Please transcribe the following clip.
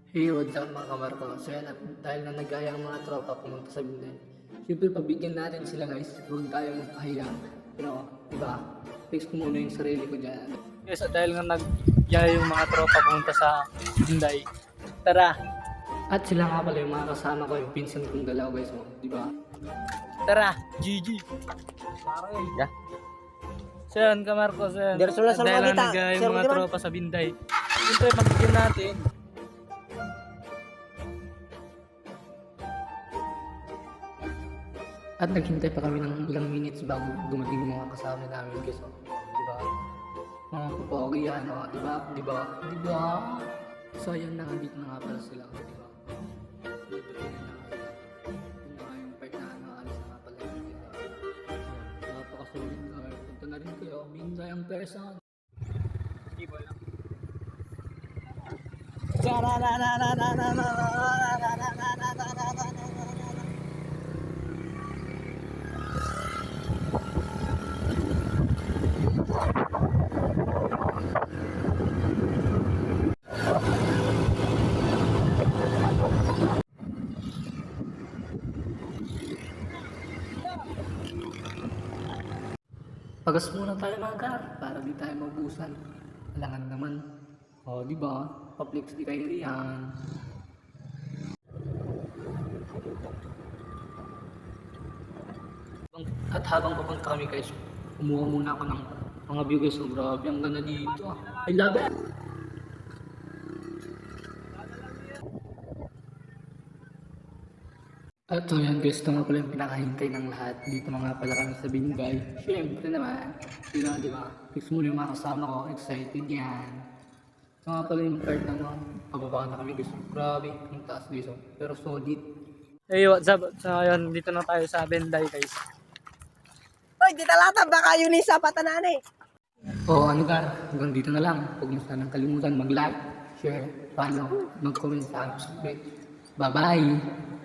Hey, what's up mga kamarko? So yan, at dahil na nagaya ang mga tropa pumunta sa Binay, siyempre pabigyan natin sila guys, huwag tayo magpahiya. Pero, diba, fix ko muna yung sarili ko dyan. Yes, at dahil nga nagyaya yung mga tropa pumunta sa Inday. Tara! At sila nga pala yung mga kasama ko, yung pinsan kong dalawa guys, oh, diba? Tara! GG! Yeah. So yan, Kamarcos, yan. Diretso lang At sa dahil mga nga kita. nagyaya Sir, yung mga di ba? tropa sa Binday. Siyempre, pabigyan natin. At naghintay pa kami ng ilang minutes bago dumating yung mga kasama namin guys, oh, diba? Mga pupogi yan, oh, diba? Diba? Diba? So yan na, nandito na nga pala sila, oh, diba? Yun na nga yung part na naalis na nga pala yun. Napakasulit na. Punta na rin kayo, Binday ang person. Pagas muna tayo mga gar, para di tayo maubusan. Alangan naman. O, di ba? Public di kayo riyan. At habang papunta kami guys, kumuha muna ako ng mga view guys. So, grabe, ang ganda dito. I love it! At so yan guys, ito nga pala yung pinakahintay ng lahat. Dito na nga pala kami sa Binday. Siyempre naman, di ba? Fix mo yung mga kasama ko, excited yan. Ito nga pala yung part na pababa na kami guys. Grabe, ang taas guys. Pero solid. Hey, what's up? So yun, dito na tayo sa Binday guys. Hoy, di talata, baka yun yung sapatanan eh. O ano ka, hanggang dito na lang. Huwag mo sanang kalimutan mag-like, share, follow, mag-comment sa akin. Bye-bye!